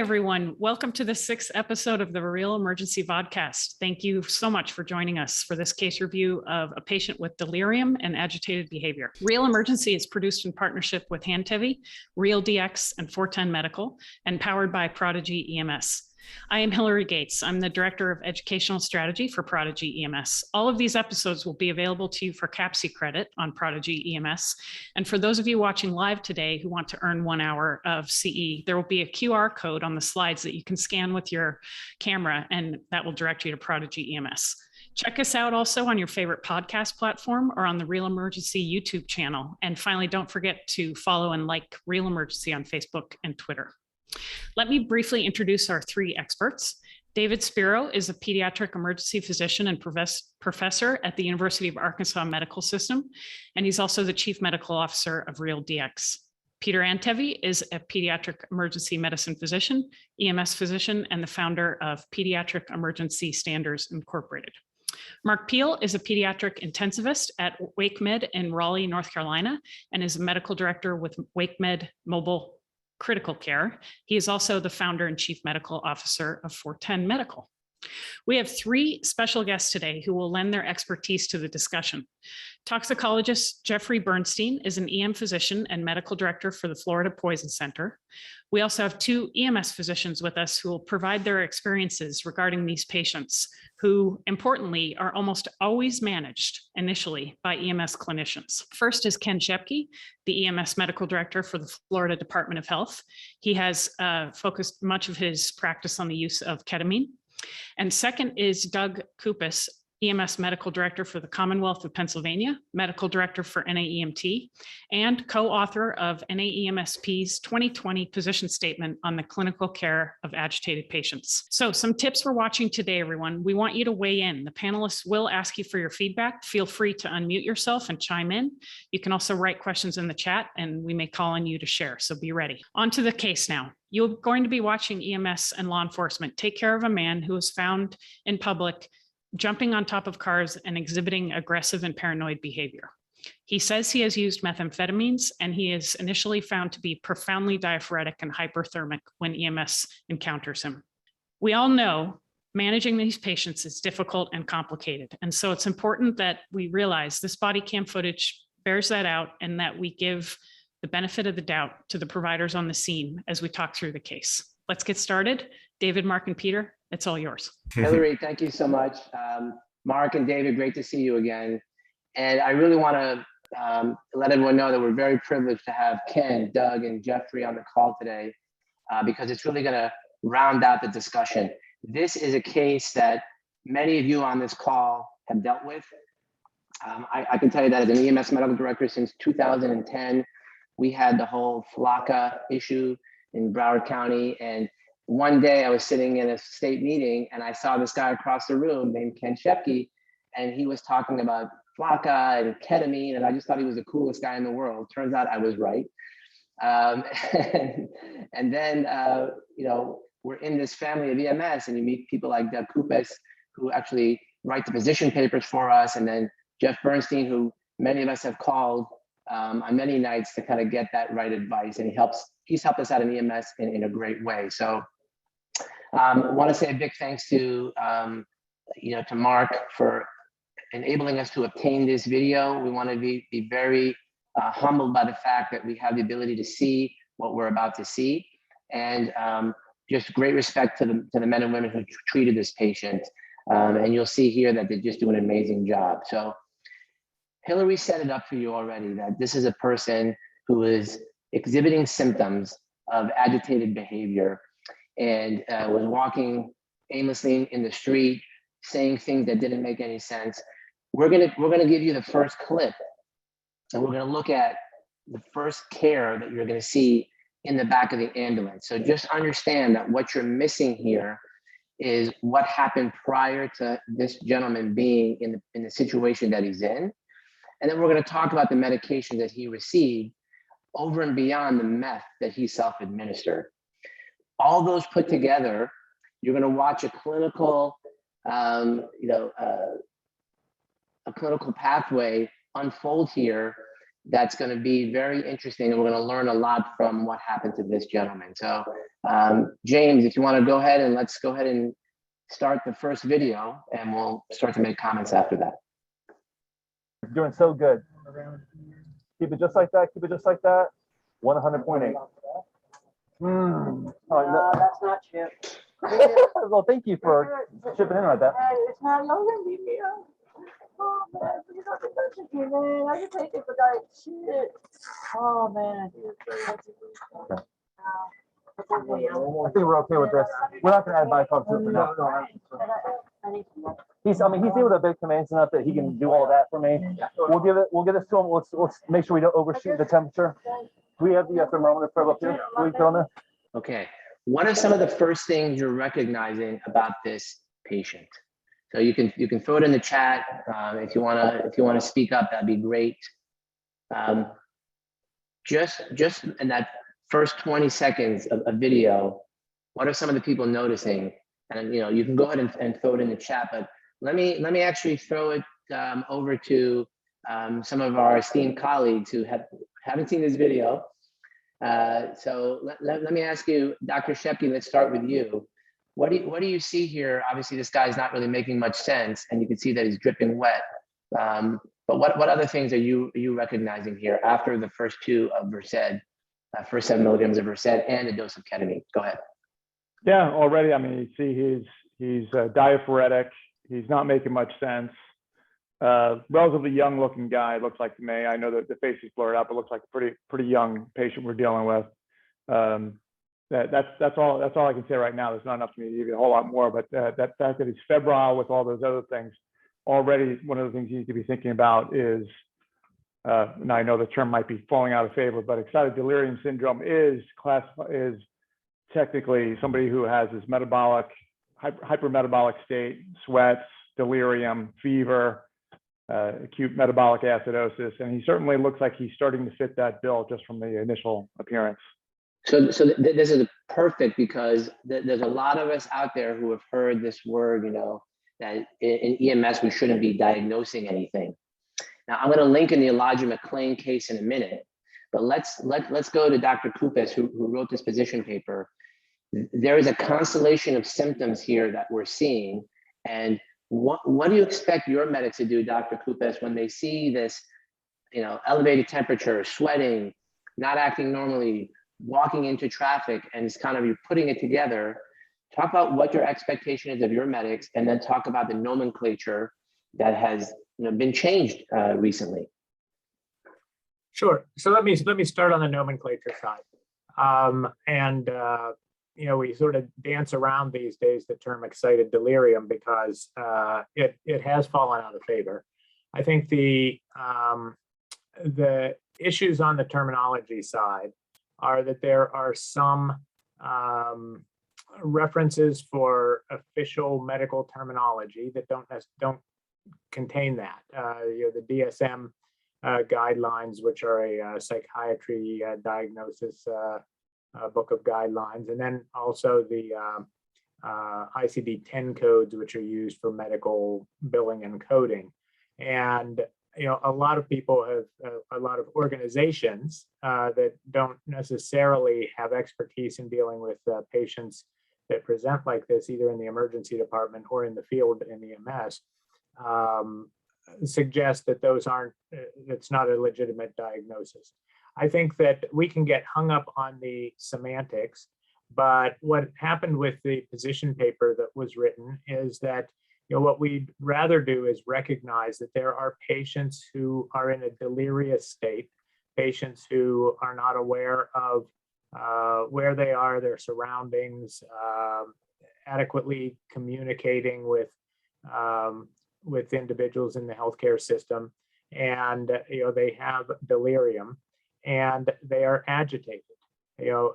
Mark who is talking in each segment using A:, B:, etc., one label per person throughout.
A: everyone. Welcome to the sixth episode of the Real Emergency Vodcast. Thank you so much for joining us for this case review of a patient with delirium and agitated behavior. Real Emergency is produced in partnership with Antevy, Real DX, and 410 Medical, and powered by Prodigy EMS. I am Hillary Gates. I'm the Director of Educational Strategy for Prodigy EMS. All of these episodes will be available to you for CAPC credit on Prodigy EMS. And for those of you watching live today who want to earn 1 hour of CE, there will be a QR code on the slides that you can scan with your camera, and that will direct you to Prodigy EMS. Check us out also on your favorite podcast platform or on the Real Emergency YouTube channel. And finally, don't forget to follow and like Real Emergency on Facebook and Twitter. Let me briefly introduce our three experts. David Spiro is a pediatric emergency physician and professor at the University of Arkansas Medical System, and he's also the Chief Medical Officer of Real DX. Peter Antevy is a pediatric emergency medicine physician, EMS physician, and the founder of Pediatric Emergency Standards Incorporated. Mark Piehl is a pediatric intensivist at WakeMed in Raleigh, North Carolina, and is a medical director with WakeMed Mobile Critical Care. He is also the founder and chief medical officer of 410 Medical. We have three special guests today who will lend their expertise to the discussion. Toxicologist Jeffrey Bernstein is an EM physician and medical director for the Florida Poison Center. We also have two EMS physicians with us who will provide their experiences regarding these patients who, importantly, are almost always managed initially by EMS clinicians. First is Ken Scheppke, the EMS medical director for the Florida Department of Health. He has focused much of his practice on the use of ketamine. And second is Doug Kupas, EMS Medical Director for the Commonwealth of Pennsylvania, Medical Director for NAEMT, and co-author of NAEMSP's 2020 position statement on the clinical care of agitated patients. So some tips for watching today, everyone. We want you to weigh in. The panelists will ask you for your feedback. Feel free to unmute yourself and chime in. You can also write questions in the chat, and we may call on you to share, so be ready. On to the case now. You're going to be watching EMS and law enforcement take care of a man who was found in public jumping on top of cars and exhibiting aggressive and paranoid behavior. He says he has used methamphetamines, and he is initially found to be profoundly diaphoretic and hyperthermic when EMS encounters him. We all know managing these patients is difficult and complicated. And so it's important that we realize this body cam footage bears that out, and that we give the benefit of the doubt to the providers on the scene as we talk through the case. Let's get started. David, Mark, and Peter, it's all yours.
B: Hillary, thank you so much. Mark and David, great to see you again. And I really want to let everyone know that we're very privileged to have Ken, Doug, and Jeffrey on the call today because it's really going to round out the discussion. This is a case that many of you on this call have dealt with. I can tell you that as an EMS medical director since 2010, we had the whole FLACA issue in Broward County, and one day I was sitting in a state meeting and I saw this guy across the room named Ken Scheppke, and he was talking about FLACA and ketamine, and I just thought he was the coolest guy in the world. Turns out I was right. And then, we're in this family of EMS, and you meet people like Doug Kupas, who actually write the position papers for us, and then Jeff Bernstein, who many of us have called on many nights to kind of get that right advice, and he's helped us out in EMS in a great way. So I want to say a big thanks to to Mark for enabling us to obtain this video. We want to be very humbled by the fact that we have the ability to see what we're about to see, and just great respect to the men and women who treated this patient. And you'll see here that they just do an amazing job. So Hillary set it up for you already, that this is a person who is exhibiting symptoms of agitated behavior and was walking aimlessly in the street, saying things that didn't make any sense. We're gonna give you the first clip, and we're gonna look at the first care that you're gonna see in the back of the ambulance. So just understand that what you're missing here is what happened prior to this gentleman being in the situation that he's in. And then we're going to talk about the medication that he received over and beyond the meth that he self-administered. All those put together, you're going to watch a clinical, a clinical pathway unfold here that's going to be very interesting, and we're going to learn a lot from what happened to this gentleman. So, James, if you want to go ahead, and let's go ahead and start the first video, and we'll start to make comments after that.
C: You're doing so good. Keep it just like that. Keep it just like that. 100.8. Oh, no.
D: That's not Chip.
C: Well, thank you for chipping in like that.
D: It's not longer than me. Oh man, you don't have to touch it, man. I can take it for diet shit. Oh man.
C: I think we're okay with this. We're not going to add bicarb to it for now. He's able to bake commands enough that he can do all that for me. We'll get this to him. Let's make sure we don't overshoot the temperature. Do we have the thermometer probe up here? Do we film this?
B: Okay. What are some of the first things you're recognizing about this patient? So you can throw it in the chat if you wanna speak up. That'd be great. Just in that first 20 seconds of video, what are some of the people noticing? And you can go ahead and throw it in the chat, but let me actually throw it over to some of our esteemed colleagues who haven't seen this video. So let me ask you, Dr. Scheppke, let's start with you. What do you see here? Obviously, this guy's not really making much sense, and you can see that he's dripping wet. But what other things are you recognizing here after the first two of Versed, first 7 milligrams of Versed and a dose of ketamine? Go ahead.
E: Yeah, already, I mean, you see he's diaphoretic. He's not making much sense. Relatively young looking guy, looks like to me. I know that the face is blurred out, but looks like a pretty young patient we're dealing with. That's all I can say right now. There's not enough for me to give you a whole lot more, but that fact that he's febrile with all those other things, already one of the things you need to be thinking about is, and I know the term might be falling out of favor, but excited delirium syndrome is technically somebody who has this hypermetabolic state, sweats, delirium, fever, acute metabolic acidosis, and he certainly looks like he's starting to fit that bill just from the initial appearance.
B: So this is perfect, because there's a lot of us out there who have heard this word, that in EMS we shouldn't be diagnosing anything. Now I'm going to link in the Elijah McClain case in a minute, but let's go to Dr. Kupas, who wrote this position paper. There is a constellation of symptoms here that we're seeing, and what do you expect your medics to do, Dr. Kupas, when they see this, elevated temperature, sweating, not acting normally, walking into traffic, and it's kind of you're putting it together? Talk about what your expectation is of your medics, and then talk about the nomenclature that has been changed recently.
F: Sure. So let me start on the nomenclature side. We sort of dance around these days the term excited delirium because it has fallen out of favor. I think the issues on the terminology side are that there are some references for official medical terminology that don't contain that. The DSM guidelines, which are a psychiatry diagnosis book of guidelines, and then also the ICD-10 codes, which are used for medical billing and coding. And a lot of people have a lot of organizations that don't necessarily have expertise in dealing with patients that present like this, either in the emergency department or in the field in EMS, suggest that it's not a legitimate diagnosis. I think that we can get hung up on the semantics, but what happened with the position paper that was written is that what we'd rather do is recognize that there are patients who are in a delirious state, patients who are not aware of where they are, their surroundings, adequately communicating with individuals in the healthcare system, and they have delirium and they are agitated.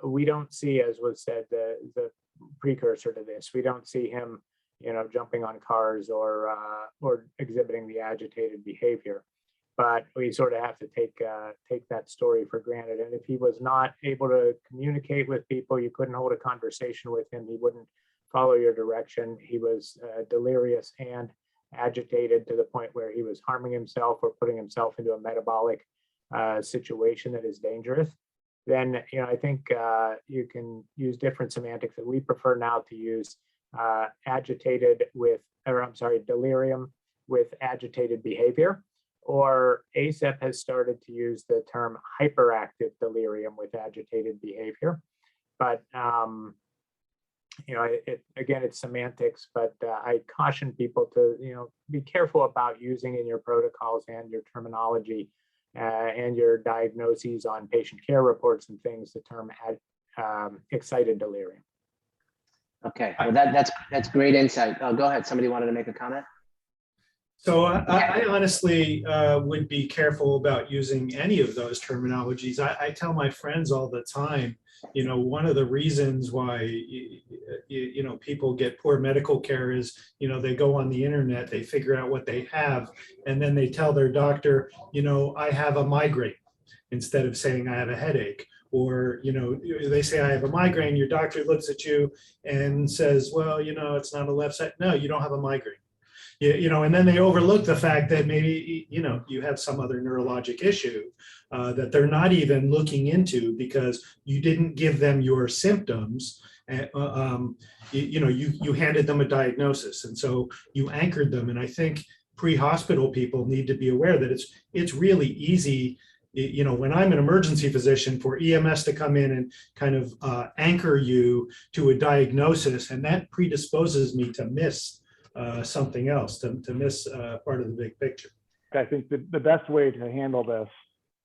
F: We don't see, as was said, the precursor to this. We don't see him jumping on cars or exhibiting the agitated behavior, but we sort of have to take that story for granted. And if he was not able to communicate with people, you couldn't hold a conversation with him, he wouldn't follow your direction. He was delirious and agitated to the point where he was harming himself or putting himself into a metabolic situation that is dangerous, then I think you can use different semantics. That we prefer now to use delirium with agitated behavior, or ACEP has started to use the term hyperactive delirium with agitated behavior. But again, it's semantics, but I caution people to be careful about using in your protocols and your terminology and your diagnoses on patient care reports and things the term excited delirium.
B: Okay, well that's great insight. Oh, go ahead. Somebody wanted to make a comment?
G: So I honestly would be careful about using any of those terminologies. I tell my friends all the time, one of the reasons why, people get poor medical care is, they go on the internet, they figure out what they have, and then they tell their doctor, I have a migraine, instead of saying I have a headache. Or, they say I have a migraine, your doctor looks at you and says, well, it's not a left side. No, you don't have a migraine. And then they overlook the fact that maybe, you have some other neurologic issue that they're not even looking into because you didn't give them your symptoms. You handed them a diagnosis. And so you anchored them. And I think pre-hospital people need to be aware that it's really easy, when I'm an emergency physician, for EMS to come in and kind of anchor you to a diagnosis, and that predisposes me to miss something else, to miss part of the big picture.
E: I think the best way to handle this,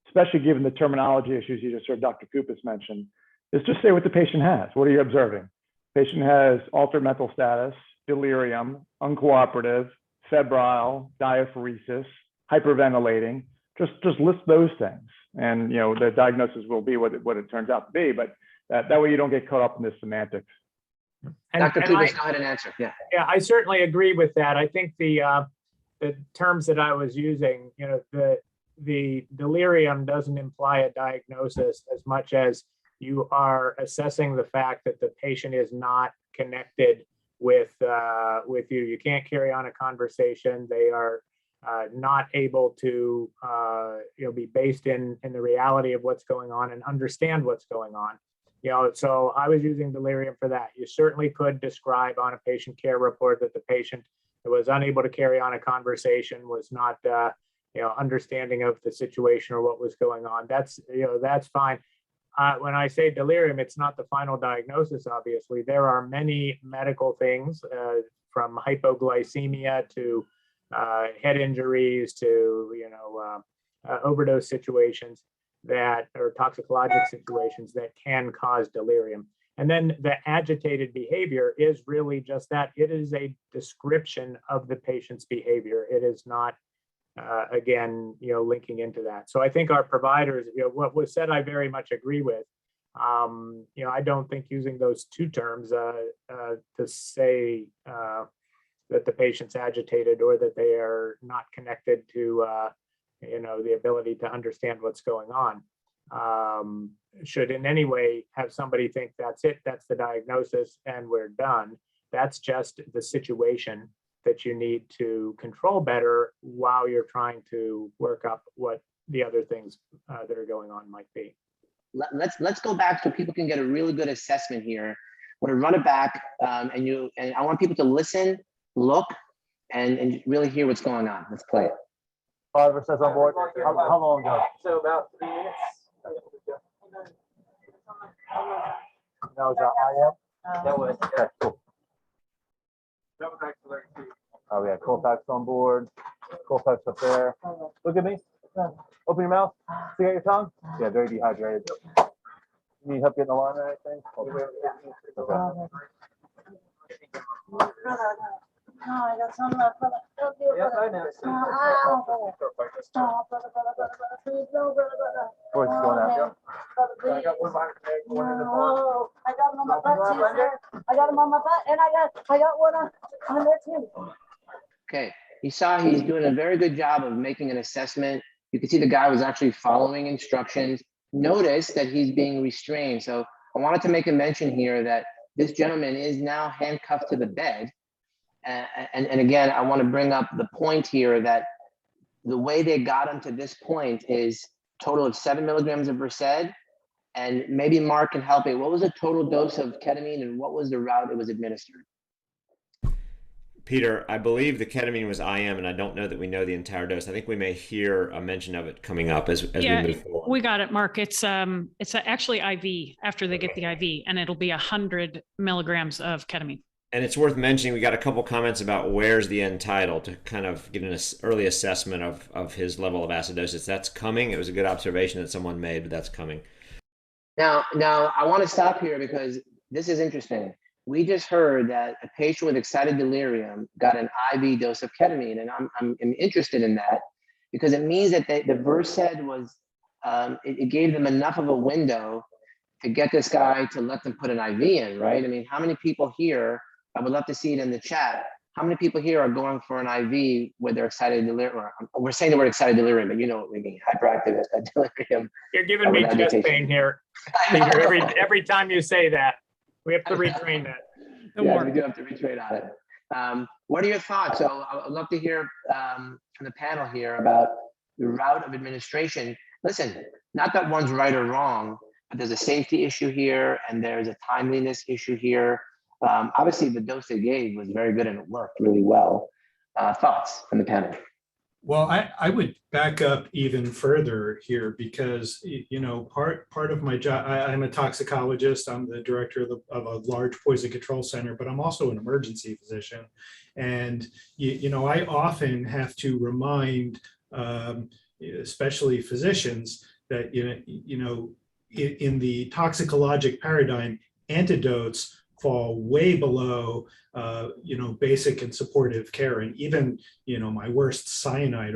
E: especially given the terminology issues you just heard Dr. Kupas mention, is just say what the patient has. What are you observing? Patient has altered mental status, delirium, uncooperative, febrile, diaphoresis, hyperventilating. Just list those things, and the diagnosis will be what it turns out to be. But that way you don't get caught up in the semantics.
B: Dr. Kupas, go ahead and answer. Yeah,
F: I certainly agree with that. I think the terms that I was using, the delirium doesn't imply a diagnosis as much as you are assessing the fact that the patient is not connected with you. You can't carry on a conversation. They are not able to be based in the reality of what's going on and understand what's going on. So I was using delirium for that. You certainly could describe on a patient care report that the patient was unable to carry on a conversation, was not understanding of the situation or what was going on. That's fine. When I say delirium, it's not the final diagnosis, obviously. There are many medical things, from hypoglycemia to head injuries to overdose situations or toxicologic situations that can cause delirium. And then the agitated behavior is really just that. It is a description of the patient's behavior. It is not, again, linking into that. So I think our providers, what was said, I very much agree with. I don't think using those two terms to say that the patient's agitated or that they are not connected to the ability to understand what's going on should in any way have somebody think that's it, that's the diagnosis and we're done. That's just the situation that you need to control better while you're trying to work up what the other things that are going on might be.
B: Let's go back so people can get a really good assessment here. I want to run it back and I want people to listen, look, and really hear what's going on. Let's play it.
C: Oliver says on board. How long ago?
D: So about 3 minutes.
C: That was IM?
D: That was.
C: Okay, cool.
D: That was actually.
C: Oh, we got Colfax on board. Colfax up there. Look at me. Open your mouth. Stick out your tongue. Yeah, very dehydrated. You need help getting the line or anything? Okay.
D: No, I got some left. Yes, I know.
C: Voice is going out.
D: I got them on my butt too, sir. I got them on my butt, and I got one on there too.
B: Okay, you saw he's doing a very good job of making an assessment. You can see the guy was actually following instructions. Notice that he's being restrained. So I wanted to make a mention here that this gentleman is now handcuffed to the bed. And again, I want to bring up the point here that the way they got him to this point is total of 7 milligrams of Versed. And maybe Mark can help me. What was the total dose of ketamine and what was the route it was administered?
H: Peter, I believe the ketamine was IM, and I don't know that we know the entire dose. I think we may hear a mention of it coming up as we move forward.
A: We got it, Mark. It's actually IV after they get the IV, and it'll be 100 milligrams of ketamine.
H: And it's worth mentioning, we got a couple comments about where's the end title to kind of get an early assessment of his level of acidosis. That's coming. It was a good observation that someone made, but that's coming.
B: Now I want to stop here because this is interesting. We just heard that a patient with excited delirium got an IV dose of ketamine, and I'm interested in that because it means that the Versed was, it gave them enough of a window to get this guy to let them put an IV in, right? I mean, how many people here, I would love to see it in the chat, how many people here are going for an IV with their excited delirium? We're saying the word excited delirium, but you know what we mean, hyperactive delirium.
F: You're giving me chest pain here. Every time you say that, we have to retrain that.
B: Yeah, we do have to retrain on it. What are your thoughts? So I would love to hear from the panel here about the route of administration. Listen, not that one's right or wrong, but there's a safety issue here and there's a timeliness issue here. Obviously, the dose they gave was very good and it worked really well. Thoughts from the panel?
G: Well, I would back up even further here because, you know, part of my job, I'm a toxicologist. I'm the director of a large poison control center, but I'm also an emergency physician. And, you know, I often have to remind, especially physicians that, you know, in the toxicologic paradigm, antidotes fall way below, you know, basic and supportive care. And even, you know, my worst cyanide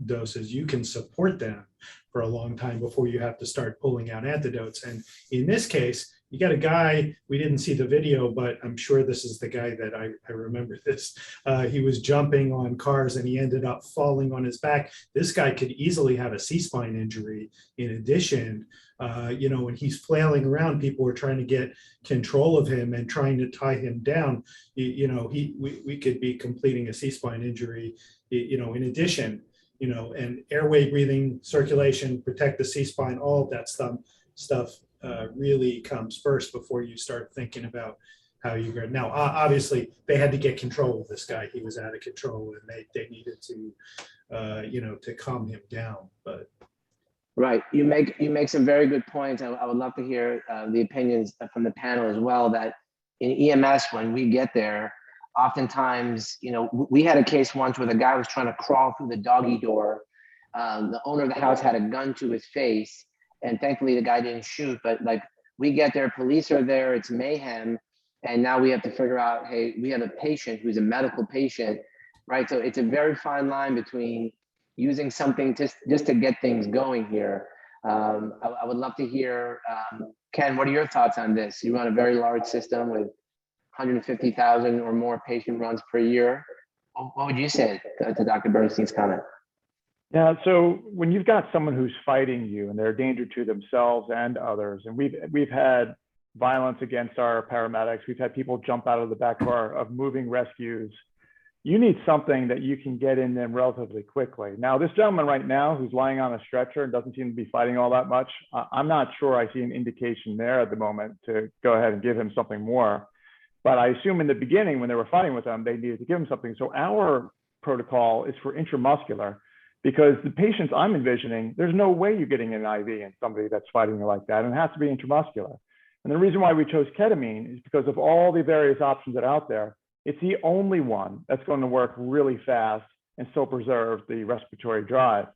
G: doses, you can support them for a long time before you have to start pulling out antidotes. And in this case, you got a guy, we didn't see the video, but I'm sure this is the guy that I remember this. He was jumping on cars and he ended up falling on his back. This guy could easily have a C-spine injury. In addition, you know, when he's flailing around, people were trying to get control of him and trying to tie him down. You know, we could be completing a C-spine injury, you know, in addition, you know, and airway, breathing, circulation, protect the C-spine, all of that stuff really comes first before you start thinking about how you go. Now, obviously, they had to get control of this guy. He was out of control and they needed to, you know, to calm him down, but.
B: Right. You make some very good points. I would love to hear the opinions from the panel as well, that in EMS, when we get there, oftentimes, you know, we had a case once where the guy was trying to crawl through the doggy door. The owner of the house had a gun to his face, and thankfully the guy didn't shoot. But like, we get there, police are there, it's mayhem. And now we have to figure out, hey, we have a patient who's a medical patient, right? So it's a very fine line between using something just to get things going here. I would love to hear, Ken, what are your thoughts on this? You run a very large system with 150,000 or more patient runs per year. What would you say to Dr. Bernstein's comment?
E: Yeah, so when you've got someone who's fighting you and they're a danger to themselves and others, and we've had violence against our paramedics, we've had people jump out of the back of moving rescues. You need something that you can get in them relatively quickly. Now, this gentleman right now who's lying on a stretcher and doesn't seem to be fighting all that much, I'm not sure I see an indication there at the moment to go ahead and give him something more. But I assume in the beginning when they were fighting with him, they needed to give him something. So our protocol is for intramuscular, because the patients I'm envisioning, there's no way you're getting an IV in somebody that's fighting you like that, and it has to be intramuscular. And the reason why we chose ketamine is because of all the various options that are out there. It's the only one that's going to work really fast and still preserve the respiratory drive.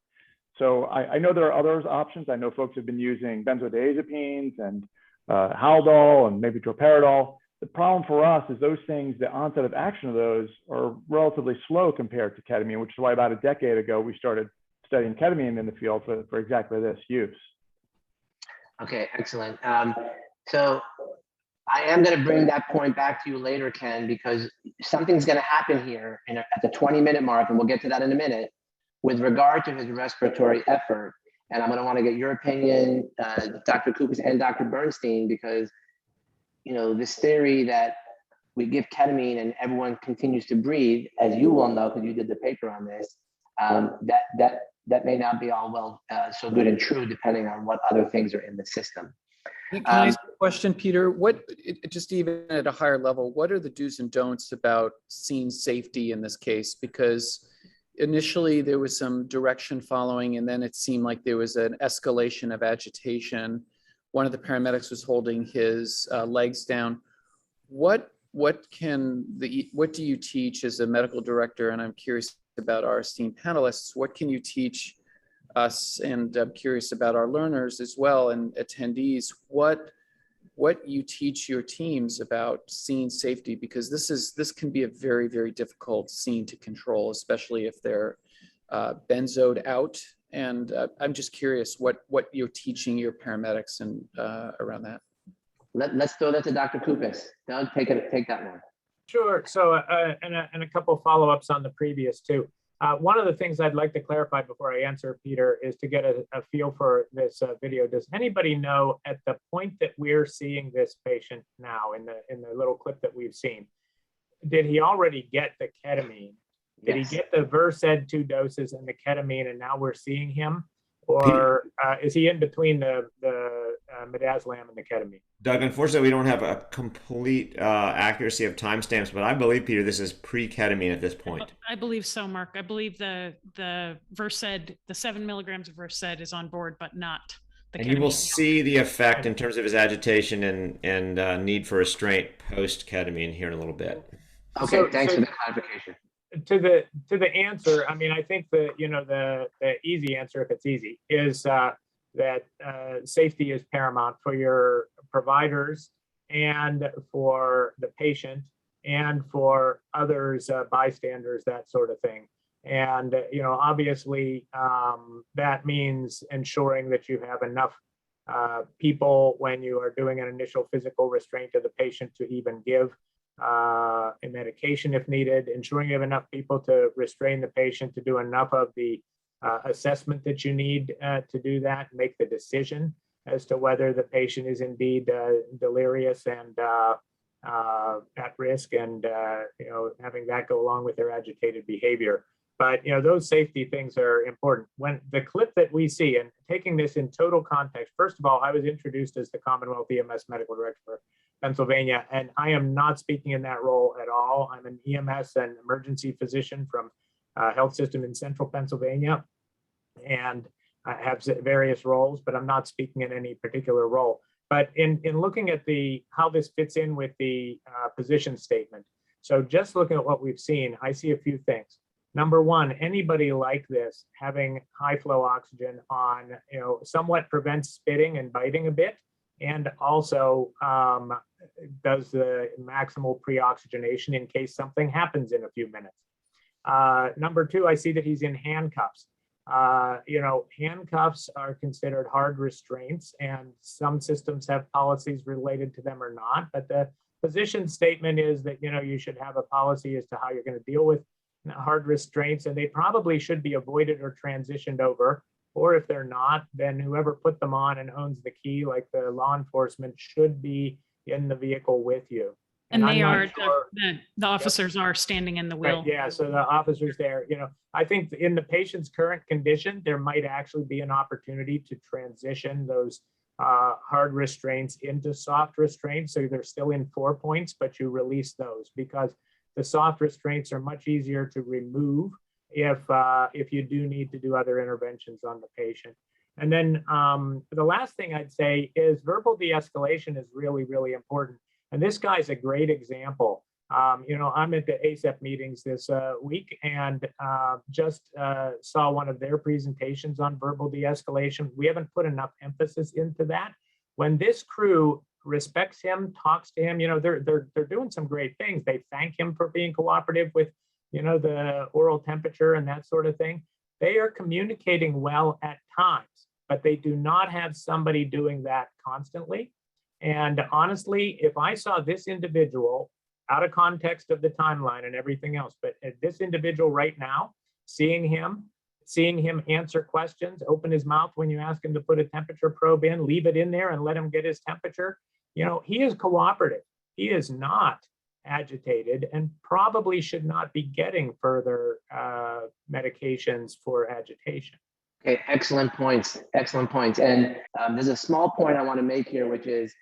E: So I know there are other options. I know folks have been using benzodiazepines and Haldol and maybe droperidol. The problem for us is those things, the onset of action of those are relatively slow compared to ketamine, which is why about a decade ago, we started studying ketamine in the field for exactly this use.
B: Okay, excellent. So I am going to bring that point back to you later, Ken, because something's going to happen here at the 20-minute mark, and we'll get to that in a minute, with regard to his respiratory effort. And I'm going to want to get your opinion, Dr. Kupas and Dr. Bernstein, because, you know, this theory that we give ketamine and everyone continues to breathe, as you well know, because you did the paper on this, that may not be all well so good and true, depending on what other things are in the system.
I: Can I ask a question, Peter? Just even at a higher level, what are the do's and don'ts about scene safety in this case? Because initially there was some direction following, and then it seemed like there was an escalation of agitation. One of the paramedics was holding his legs down. What do you teach as a medical director? And I'm curious about our esteemed panelists. What can you teach us? And I'm curious about our learners as well and attendees. What you teach your teams about scene safety, because this can be a very, very difficult scene to control, especially if they're benzoed out. And I'm just curious what you're teaching your paramedics and around that.
B: Let's throw that to Dr. Kupas. Doug, take that one.
F: Sure. So, and a couple follow-ups on the previous two. One of the things I'd like to clarify before I answer, Peter, is to get a feel for this video. Does anybody know at the point that we're seeing this patient now in the little clip that we've seen, did he already get the ketamine? Did
B: Yes.
F: he get the Versed 2 doses and the ketamine, and now we're seeing him? Or is he in between the midazolam and the ketamine?
H: Doug, unfortunately, we don't have a complete accuracy of timestamps, but I believe, Peter, this is pre-ketamine at this point.
A: I believe so, Mark. I believe the Versed, the 7 milligrams of Versed is on board, but not the
H: And you will
A: ketamine.
H: see the effect in terms of his agitation and need for restraint post-ketamine here in a a bit.
B: Okay, thanks for the clarification.
F: To the answer, I mean, I think the easy answer, if it's easy, is that safety is paramount for your providers and for the patient and for others, bystanders, that sort of thing. And obviously, that means ensuring that you have enough people when you are doing an initial physical restraint of the patient to even give a medication if needed, ensuring you have enough people to restrain the patient to do enough of the assessment that you need to do that, make the decision as to whether the patient is indeed delirious and at risk, and having that go along with their agitated behavior. But those safety things are important. When the clip that we see, and taking this in total context, first of all, I was introduced as the Commonwealth EMS Medical Director for Pennsylvania, and I am not speaking in that role at all. I'm an EMS and emergency physician from a health system in central Pennsylvania, and I have various roles, but I'm not speaking in any particular role. But in looking at how this fits in with the position statement, so just looking at what we've seen, I see a few things. Number one, anybody like this having high flow oxygen on, somewhat prevents spitting and biting a bit, and also does the maximal pre-oxygenation in case something happens in a few minutes. Number two, I see that he's in handcuffs. Handcuffs are considered hard restraints, and some systems have policies related to them or not, but the position statement is that, you should have a policy as to how you're going to deal with hard restraints, and they probably should be avoided or transitioned over. Or if they're not, then whoever put them on and owns the key, like the law enforcement, should be in the vehicle with you.
A: And they
F: I'm not
A: are,
F: sure-
A: the officers are standing in the wheel.
F: Right, yeah, so the officers there, I think in the patient's current condition, there might actually be an opportunity to transition those hard restraints into soft restraints. So they're still in 4 points, but you release those, because the soft restraints are much easier to remove if you do need to do other interventions on the patient. And then the last thing I'd say is verbal de-escalation is really, really important. And this guy's a great example. I'm at the ACEP meetings this week, and just saw one of their presentations on verbal de-escalation. We haven't put enough emphasis into that. When this crew respects him, talks to him, they're doing some great things. They thank him for being cooperative with, the oral temperature and that sort of thing. They are communicating well at times, but they do not have somebody doing that constantly. And honestly, if I saw this individual out of context of the timeline and everything else, but this individual right now, seeing him answer questions, open his mouth when you ask him to put a temperature probe in, leave it in there and let him get his temperature, he is cooperative. He is not agitated and probably should not be getting further medications for agitation.
B: Okay, excellent points. Excellent points. And there's a small point I want to make here, which is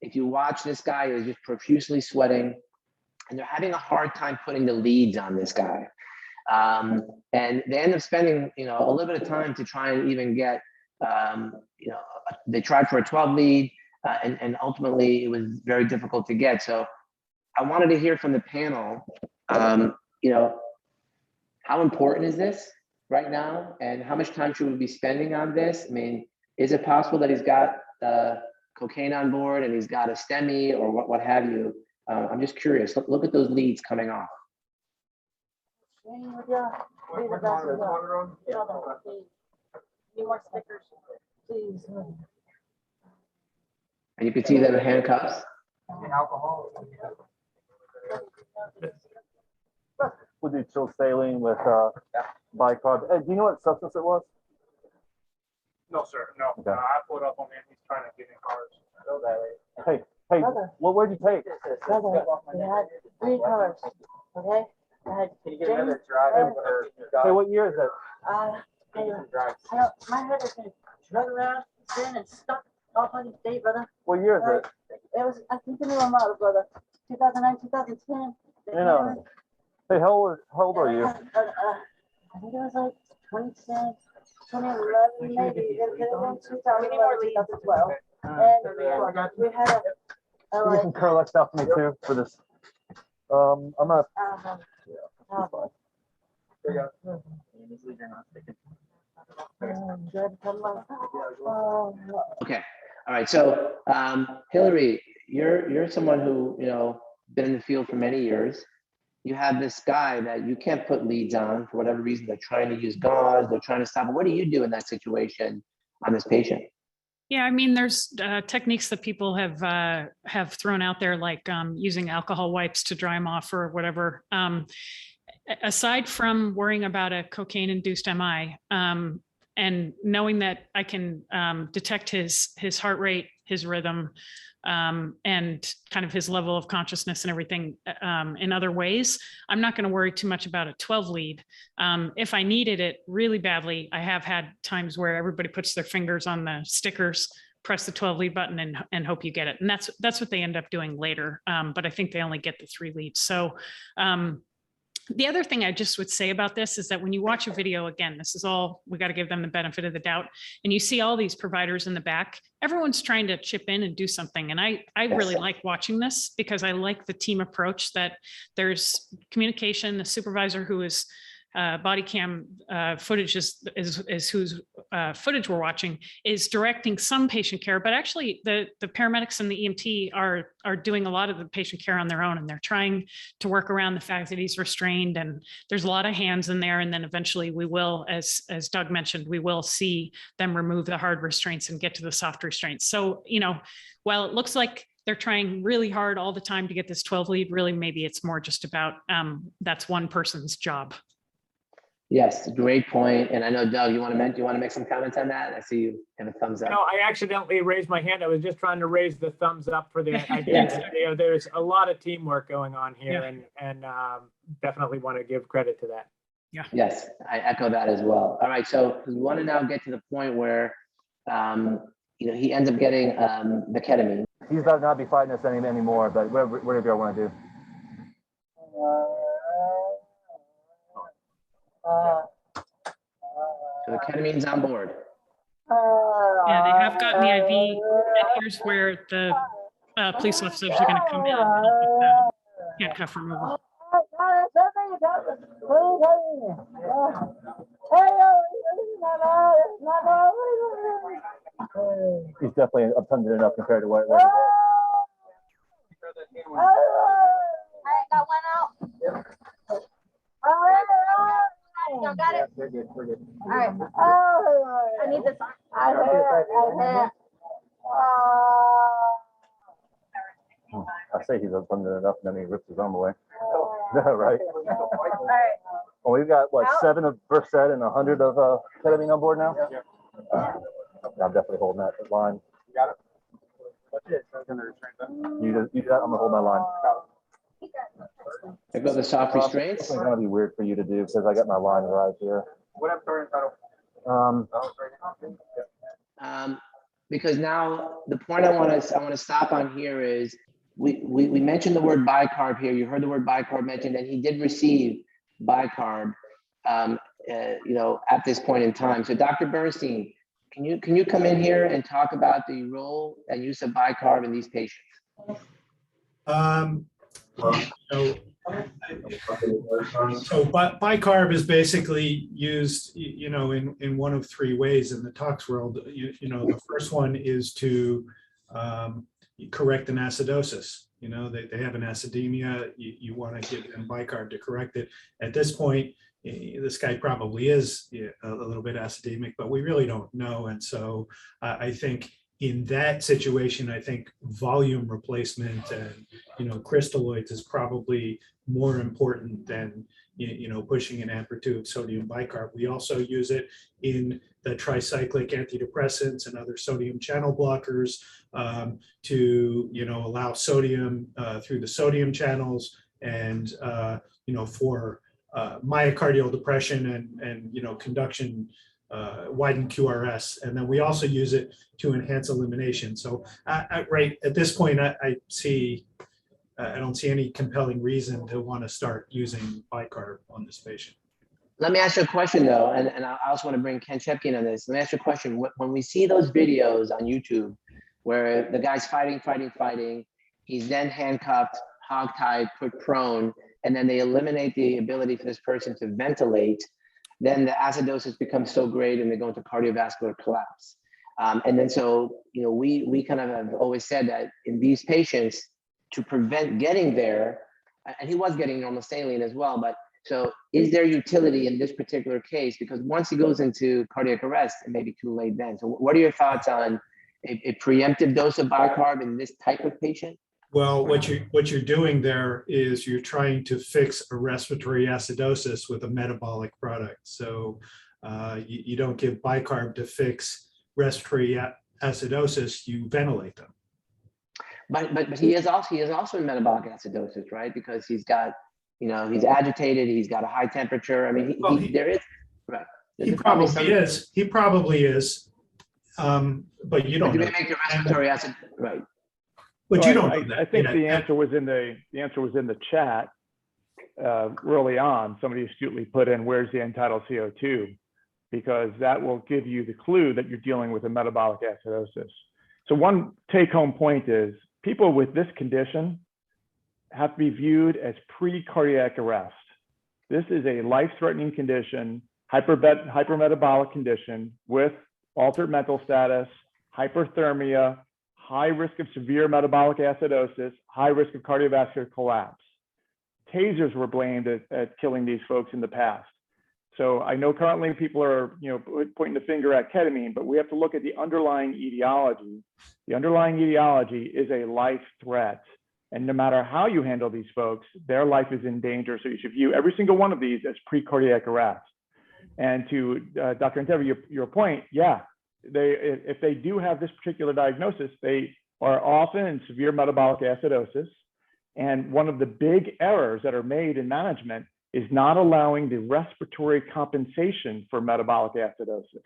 B: if you watch this guy who's just profusely sweating, and they're having a hard time putting the leads on this guy. And they end up spending, a little bit of time to try and even get, they tried for a 12 lead, and ultimately it was very difficult to get. So I wanted to hear from the panel, how important is this right now? And how much time should we be spending on this? I mean, is it possible that he's got cocaine on board and he's got a STEMI or what have you? I'm just curious. Look at those leads coming off.
D: Need more stickers, please.
B: And you can see them in handcuffs.
C: We'll do chill saline with bicarb. Hey, do you know what substance it was?
E: No, sir. No.
C: Okay.
E: I pulled up on him. He's trying to get in cars.
C: Hey,
D: Brother.
C: well, where'd you take?
D: Brother, we had 3 cars, okay? I had James,
C: Hey, what year is it?
D: my head has been drug around, spin and stuck off on the day, brother.
C: What year is it?
D: It was, I think the new model, brother. 2009, 2010.
C: Hey, how old are you?
D: I think it was like 2010, 2011, maybe. It could have been 2011, 2012. And we had a
C: Give me some Curlex stuff for me too for this. I'm not.
B: Okay. All right. So, Hillary, you're someone who, been in the field for many years. You have this guy that you can't put leads on for whatever reason. They're trying to use gauze. They're trying to stop it. What do you do in that situation on this patient?
A: Yeah, I mean, there's techniques that people have thrown out there, like using alcohol wipes to dry them off or whatever. Aside from worrying about a cocaine-induced MI, and knowing that I can detect his heart rate, his rhythm, and kind of his level of consciousness and everything in other ways, I'm not going to worry too much about a 12 lead. If I needed it really badly, I have had times where everybody puts their fingers on the stickers, press the 12 lead button and hope you get it. And that's what they end up doing later. But I think they only get the 3 leads. So the other thing I just would say about this is that when you watch a video, again, this is all, we got to give them the benefit of the doubt. And you see all these providers in the back, everyone's trying to chip in and do something. And I really like watching this because I like the team approach that there's communication, the supervisor who is body cam footage is whose footage we're watching is directing some patient care, but actually the paramedics and the EMT are doing a lot of the patient care on their own, and they're trying to work around the fact that he's restrained, and there's a lot of hands in there. And then eventually we will, as Doug mentioned, we will see them remove the hard restraints and get to the soft restraints. So, while it looks like they're trying really hard all the time to get this 12 lead, really maybe it's more just about that's one person's job.
B: Yes, great point. And I know, Doug, you want to make some comments on that? I see you have a thumbs up.
F: No, I accidentally raised my hand. I was just trying to raise the thumbs up for the idea. There's a lot of teamwork going on here, and definitely want to give credit to that.
A: Yeah.
B: Yes, I echo that as well. All right, so we want to now get to the point where he ends up getting the ketamine.
C: He's about to not be fighting us anymore, but whatever you want to do.
B: So the ketamine's on board.
A: Yeah, they have gotten the IV, and here's where the police officers are going to come in and help with the handcuff removal.
C: He's definitely abundant enough compared to what.
D: I got one out. Still got it?
C: We're good.
D: All right. I need this. I
C: say he's abundant enough, and then he rips his arm away. Right.
D: All right.
C: Well, we've got what, 7 of Versed and 100 of ketamine on board now. I'm definitely holding that line. You got it. You do that. I'm gonna hold my line.
B: There go the soft restraints.
C: It's gonna be weird for you to do because I got my line right here.
B: Because now the point I want to stop on here is we mentioned the word bicarb here. You heard the word bicarb mentioned, and he did receive bicarb, at this point in time. So Dr. Bernstein, can you come in here and talk about the role and use of bicarb in these patients?
G: So bicarb is basically used, in one of three ways in the tox world. The first one is to correct an acidosis. They have an acidemia. You want to give them bicarb to correct it. At this point, this guy probably is a little bit acidemic, but we really don't know. And so I think in that situation, I think volume replacement and, crystalloids is probably more important than, pushing an amplitude of sodium bicarb. We also use it in the tricyclic antidepressants and other sodium channel blockers to, allow sodium through the sodium channels and, for myocardial depression and conduction, widened QRS. And then we also use it to enhance elimination. So right at this point, I don't see any compelling reason to want to start using bicarb on this patient.
B: Let me ask you a question though, and I also want to bring Ken Scheppke in on this. Let me ask you a question. When we see those videos on YouTube where the guy's fighting, he's then handcuffed, hogtied, put prone, and then they eliminate the ability for this person to ventilate, then the acidosis becomes so great and they go into cardiovascular collapse. And then so, we kind of have always said that in these patients, to prevent getting there, and he was getting normal saline as well, but so is there utility in this particular case? Because once he goes into cardiac arrest, it may be too late then. So what are your thoughts on a preemptive dose of bicarb in this type of patient?
G: Well, what you're doing there is you're trying to fix a respiratory acidosis with a metabolic product. So you don't give bicarb to fix respiratory acidosis, you ventilate them.
B: But he is also in metabolic acidosis, right? Because he's got, he's agitated, he's got a high temperature. I mean, there is, right.
G: He probably is. But you don't.
B: Do we make the respiratory acid, right?
G: But you don't know that.
E: I think the answer was in the chat early on. Somebody astutely put in, "Where's the end-tidal CO2?" Because that will give you the clue that you're dealing with a metabolic acidosis. So one take-home point is people with this condition have to be viewed as pre-cardiac arrest. This is a life-threatening condition, hypermetabolic condition with altered mental status, hyperthermia, high risk of severe metabolic acidosis, high risk of cardiovascular collapse. Tasers were blamed at killing these folks in the past. So I know currently people are, pointing the finger at ketamine, but we have to look at the underlying etiology. The underlying etiology is a life threat. And no matter how you handle these folks, their life is in danger. So you should view every single one of these as pre-cardiac arrest. And to Dr. Antevy, your point, yeah, if they do have this particular diagnosis, they are often in severe metabolic acidosis. And one of the big errors that are made in management is not allowing the respiratory compensation for metabolic acidosis.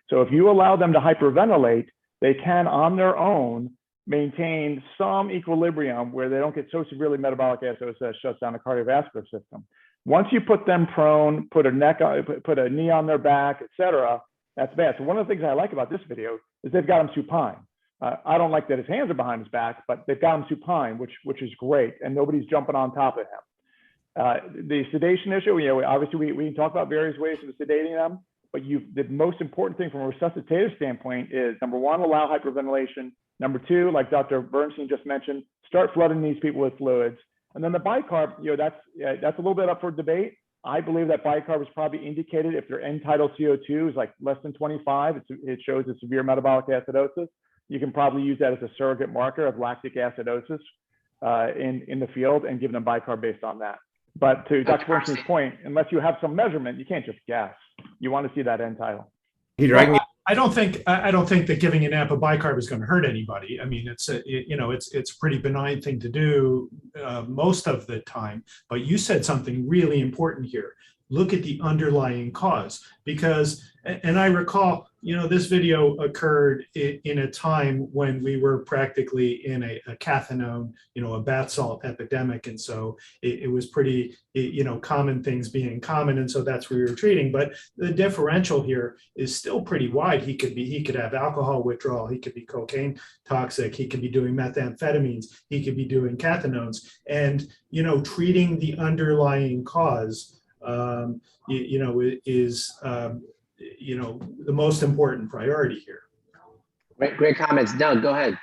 E: So if you allow them to hyperventilate, they can on their own maintain some equilibrium where they don't get so severely metabolic acidosis that shuts down the cardiovascular system. Once you put them prone, put a knee on their back, etc., that's bad. So one of the things I like about this video is they've got him supine. I don't like that his hands are behind his back, but they've got him supine, which is great, and nobody's jumping on top of him. The sedation issue, obviously we can talk about various ways of sedating them, but the most important thing from a resuscitative standpoint is, number one, allow hyperventilation. Number two, like Dr. Bernstein just mentioned, start flooding these people with fluids. And then the bicarb, that's a little bit up for debate. I believe that bicarb is probably indicated if their end-tidal CO2 is like less than 25, it shows a severe metabolic acidosis. You can probably use that as a surrogate marker of lactic acidosis in the field and give them bicarb based on that. But to Dr. Bernstein's point, unless you have some measurement, you can't just guess. You want to see that end-tidal.
H: Peter,
G: I don't think that giving an amp of bicarb is going to hurt anybody. I mean, it's a pretty benign thing to do most of the time. But you said something really important here. Look at the underlying cause, because, and I recall, this video occurred in a time when we were practically in a cathinone, a bath salt epidemic. And so it was pretty, common things being common. And so that's what we were treating. But the differential here is still pretty wide. He could have alcohol withdrawal. He could be cocaine toxic. He could be doing methamphetamines. He could be doing cathinones. And, treating the underlying cause is the most important priority here.
B: Great comments. Doug, go ahead.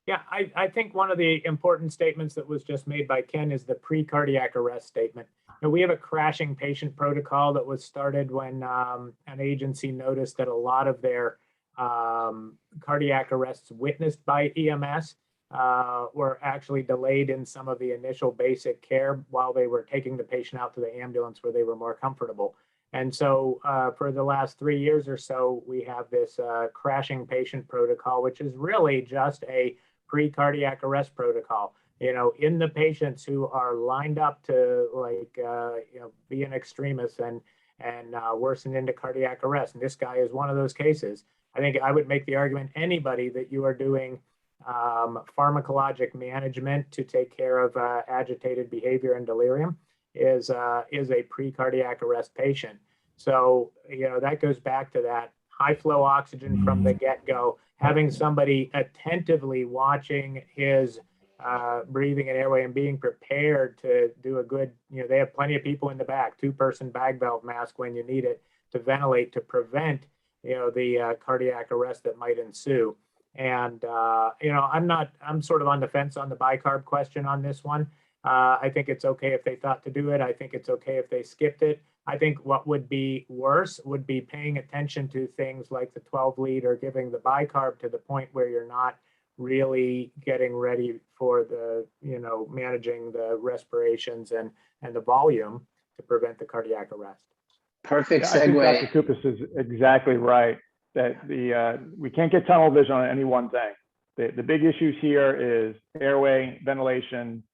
F: Yeah, I think one of the important statements that was just made by Ken is the pre-cardiac arrest statement. We have a crashing patient protocol that was started when an agency noticed that a lot of their cardiac arrests witnessed by EMS were actually delayed in some of the initial basic care while they were taking the patient out to the ambulance where they were more comfortable. And so for the last 3 years or so, we have this crashing patient protocol, which is really just a pre-cardiac arrest protocol. In the patients who are lined up to be an extremist and worsen into cardiac arrest. And this guy is one of those cases. I think I would make the argument anybody that you are doing pharmacologic management to take care of agitated behavior and delirium is a pre-cardiac arrest patient. So, that goes back to that high flow oxygen from the get-go, having somebody attentively watching his breathing and airway and being prepared to do a good, they have plenty of people in the back, 2-person bag valve mask when you need it to ventilate to prevent, the cardiac arrest that might ensue. And, I'm sort of on the fence on the bicarb question on this one. I think it's okay if they thought to do it. I think it's okay if they skipped it. I think what would be worse would be paying attention to things like the 12 lead or giving the bicarb to the point where you're not really getting ready for the, managing the respirations and the volume to prevent the cardiac arrest.
B: Perfect
E: I think
B: segue.
E: Dr. Kupas is exactly right that we can't get tunnel vision on any one thing. The big issues here is airway, ventilation,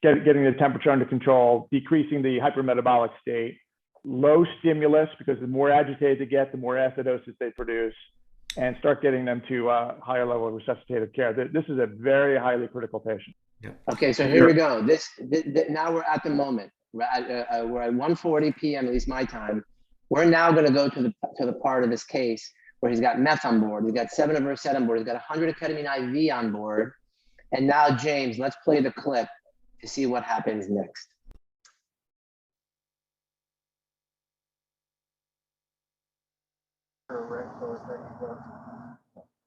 E: getting the temperature under control, decreasing the hypermetabolic state, low stimulus, because the more agitated they get, the more acidosis they produce, and start getting them to higher level of resuscitative care. This is a very highly critical patient.
H: Yeah.
B: Okay, so here we go. Now we're at the moment. We're at 1:40 p.m. at least my time. We're now going to go to the part of this case where he's got meth on board. He's got 7 of Versed on board. He's got 100 of ketamine IV on board. And now, James, let's play the clip to see what happens next.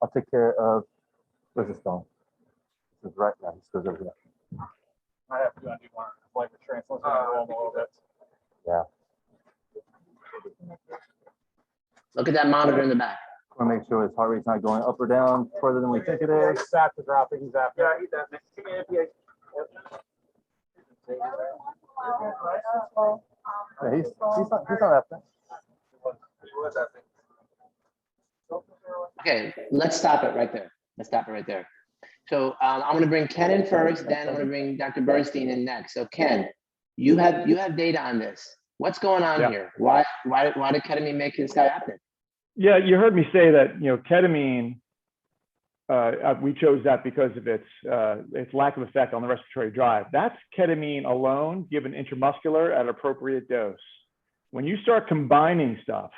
C: I'll take care of, where's this going? This is right now, this goes over there.
E: I have to undo one, like the translation a little bit.
C: Yeah.
B: Look at that monitor in the back.
C: I want to make sure his heart rate's not going up or down further than we think it is.
E: He's after dropping, he's after.
C: Yeah, he's after. Yeah, he's not after.
B: Okay, let's stop it right there. So I'm going to bring Ken in first, then I'm going to bring Dr. Bernstein in next. So Ken, you have data on this. What's going on here? Why did ketamine make this guy happen?
E: Yeah, you heard me say that, ketamine, we chose that because of its lack of effect on the respiratory drive. That's ketamine alone given intramuscular at appropriate dose. When you start combining stuff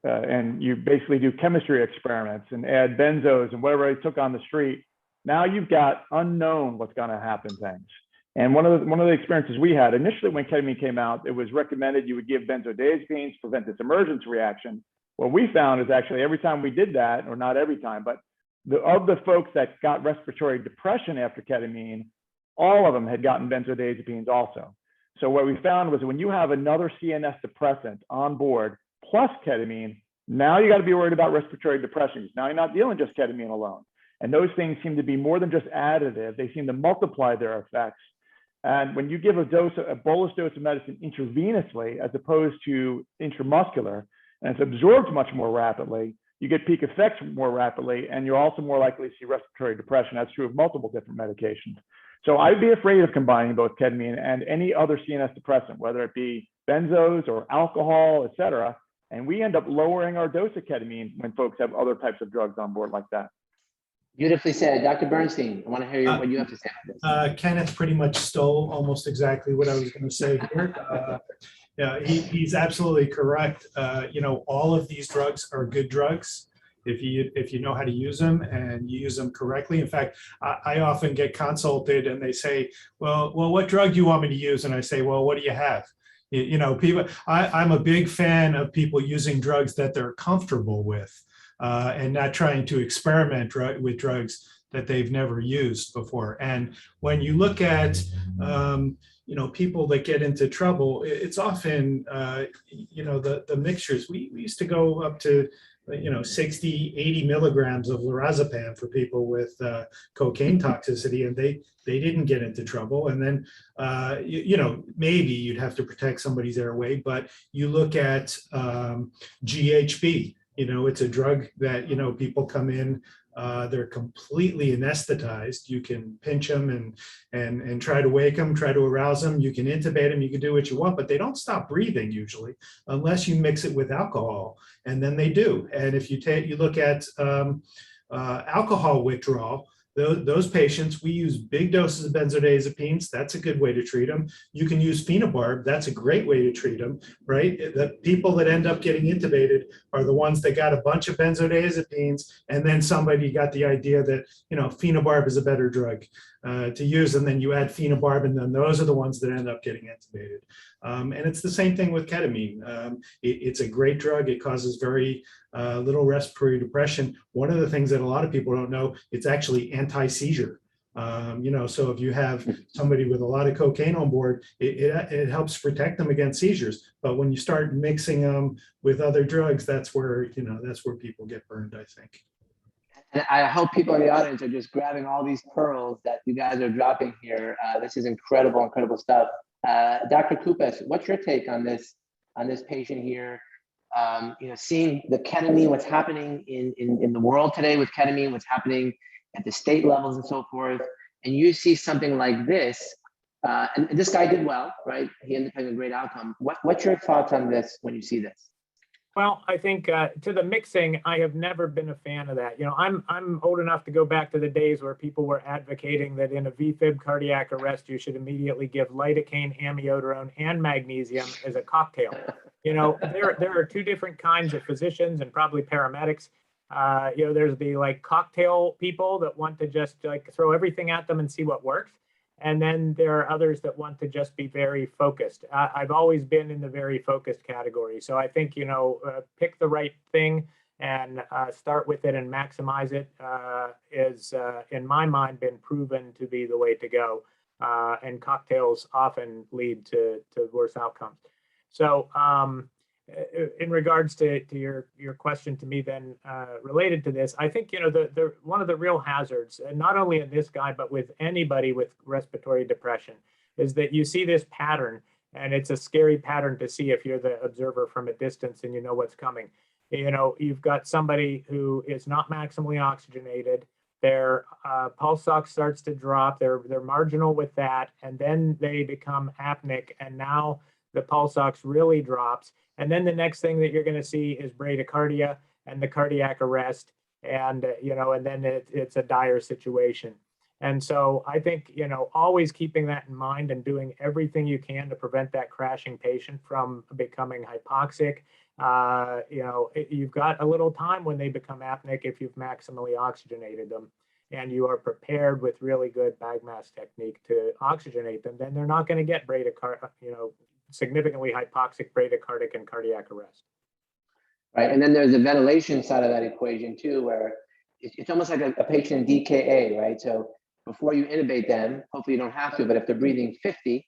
E: and you basically do chemistry experiments and add benzos and whatever they took on the street, now you've got unknown what's going to happen things. And one of the experiences we had initially when ketamine came out, it was recommended you would give benzodiazepines to prevent this emergence reaction. What we found is actually every time we did that, or not every time, but of the folks that got respiratory depression after ketamine, all of them had gotten benzodiazepines also. So what we found was when you have another CNS depressant on board plus ketamine, now you got to be worried about respiratory depression. Now you're not dealing just ketamine alone. And those things seem to be more than just additive. They seem to multiply their effects. And when you give a bolus dose of medicine intravenously, as opposed to intramuscular, and it's absorbed much more rapidly, you get peak effects more rapidly, and you're also more likely to see respiratory depression. That's true of multiple different medications. So I'd be afraid of combining both ketamine and any other CNS depressant, whether it be benzos or alcohol, et cetera. And we end up lowering our dose of ketamine when folks have other types of drugs on board like that.
B: Beautifully said. Dr. Bernstein, I want to hear what you have to say about this.
G: Kenneth pretty much stole almost exactly what I was going to say here. Yeah, he's absolutely correct. All of these drugs are good drugs if you know how to use them and you use them correctly. In fact, I often get consulted and they say, well, what drug do you want me to use? And I say, well, what do you have? People. I'm a big fan of people using drugs that they're comfortable with and not trying to experiment with drugs that they've never used before. And when you look at people that get into trouble, it's often the mixtures. We used to go up to 60, 80 milligrams of lorazepam for people with cocaine toxicity, and they didn't get into trouble. And then maybe you'd have to protect somebody's airway, but you look at GHB. It's a drug that people come in, they're completely anesthetized. You can pinch them and try to wake them, try to arouse them. You can intubate them. You can do what you want, but they don't stop breathing usually unless you mix it with alcohol, and then they do. And if you look at alcohol withdrawal, those patients, we use big doses of benzodiazepines. That's a good way to treat them. You can use phenobarb. That's a great way to treat them, right? The people that end up getting intubated are the ones that got a bunch of benzodiazepines, and then somebody got the idea that, phenobarb is a better drug to use, and then you add phenobarb, and then those are the ones that end up getting intubated. And it's the same thing with ketamine. It's a great drug. It causes very little respiratory depression. One of the things that a lot of people don't know, it's actually anti-seizure. So if you have somebody with a lot of cocaine on board, it helps protect them against seizures. But when you start mixing them with other drugs, that's where people get burned, I think.
B: And I hope people in the audience are just grabbing all these pearls that you guys are dropping here. This is incredible stuff. Dr. Kupas, what's your take on this patient here? Seeing the ketamine, what's happening in the world today with ketamine, what's happening at the state levels and so forth, and you see something like this, and this guy did well, right? He ended up having a great outcome. What's your thoughts on this when you see this?
F: Well, I think to the mixing, I have never been a fan of that. I'm old enough to go back to the days where people were advocating that in a VFib cardiac arrest, you should immediately give lidocaine, amiodarone, and magnesium as a cocktail. There are two different kinds of physicians and probably paramedics. There's the cocktail people that want to just throw everything at them and see what works. And then there are others that want to just be very focused. I've always been in the very focused category. So I think, pick the right thing and start with it and maximize it is, in my mind, been proven to be the way to go. And cocktails often lead to worse outcomes. So in regards to your question to me then related to this, I think, the one of the real hazards, and not only in this guy, but with anybody with respiratory depression, is that you see this pattern, and it's a scary pattern to see if you're the observer from a distance and you know what's coming. You've got somebody who is not maximally oxygenated, their pulse ox starts to drop, they're marginal with that, and then they become apneic, and now the pulse ox really drops. And then the next thing that you're going to see is bradycardia and the cardiac arrest. And, and then it's a dire situation. And so I think, always keeping that in mind and doing everything you can to prevent that crashing patient from becoming hypoxic. You've got a little time when they become apneic if you've maximally oxygenated them and you are prepared with really good bag mask technique to oxygenate them, then they're not going to get significantly hypoxic, bradycardic, and cardiac arrest.
B: Right, and then there's the ventilation side of that equation too, where it's almost like a patient in DKA, right? So before you intubate them, hopefully you don't have to, but if they're breathing 50,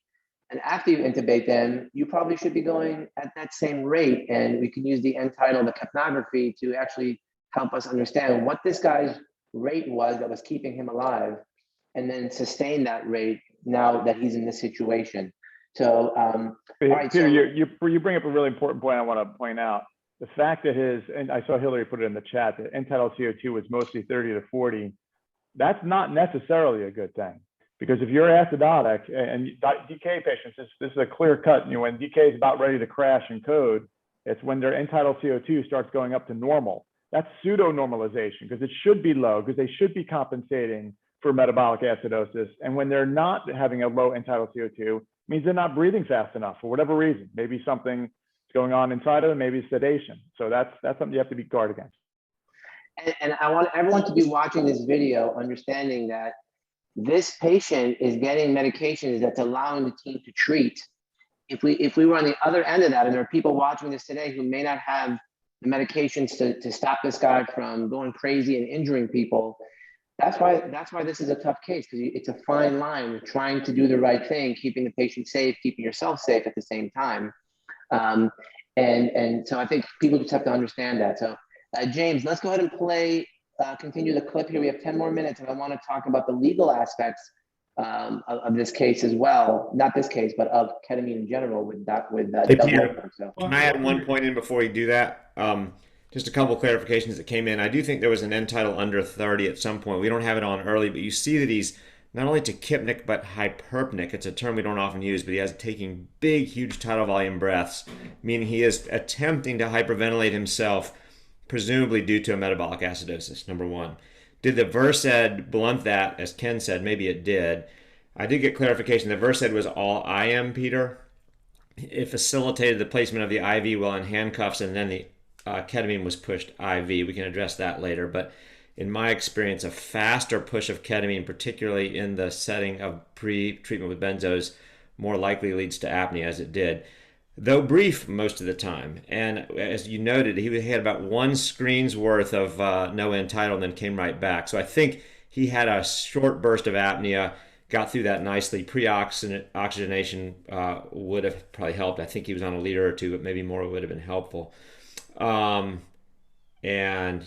B: and after you intubate them, you probably should be going at that same rate. And we can use the end title, the capnography, to actually help us understand what this guy's rate was that was keeping him alive, and then sustain that rate now that he's in this situation. So,
E: Peter, you bring up a really important point I want to point out. the fact that and I saw Hillary put it in the chat, that end-tidal CO2 was mostly 30 to 40, that's not necessarily a good thing. Because if you're acidotic and DK patients, this is a clear cut, when DK is about ready to crash in code, it's when their end-tidal CO2 starts going up to normal. That's pseudo-normalization because it should be low because they should be compensating for metabolic acidosis. And when they're not having a low end-tidal CO2, it means they're not breathing fast enough for whatever reason. Maybe something going on inside of them, maybe sedation. So that's something you have to be guard against.
B: And I want everyone to be watching this video, understanding that this patient is getting medications that's allowing the team to treat. If we were on the other end of that, and there are people watching this today who may not have the medications to stop this guy from going crazy and injuring people, that's why this is a tough case, because it's a fine line of trying to do the right thing, keeping the patient safe, keeping yourself safe at the same time. And so I think people just have to understand that. So James, let's go ahead and continue the clip here. We have 10 more minutes, and I want to talk about the legal aspects of this case as well. Not this case, but of ketamine in general with Doug Wolfberg. So.
H: Can I add one point in before you do that? Just a couple clarifications that came in. I do think there was an end tidal under 30 at some point. We don't have it on early, but you see that he's not only tachypnic, but hyperpnic. It's a term we don't often use, but he has taking big, huge tidal volume breaths, meaning he is attempting to hyperventilate himself, presumably due to a metabolic acidosis, number one. Did the Versed blunt that, as Ken said? Maybe it did. I did get clarification. The Versed was all IM, Peter. It facilitated the placement of the IV while in handcuffs, and then the ketamine was pushed IV. We can address that later. But in my experience, a faster push of ketamine, particularly in the setting of pre-treatment with benzos, more likely leads to apnea, as it did. Though brief most of the time. And as you noted, he had about one screen's worth of no end tidal and then came right back. So I think he had a short burst of apnea, got through that nicely. Pre-oxygenation would have probably helped. I think he was on a liter or two, but maybe more would have been helpful. And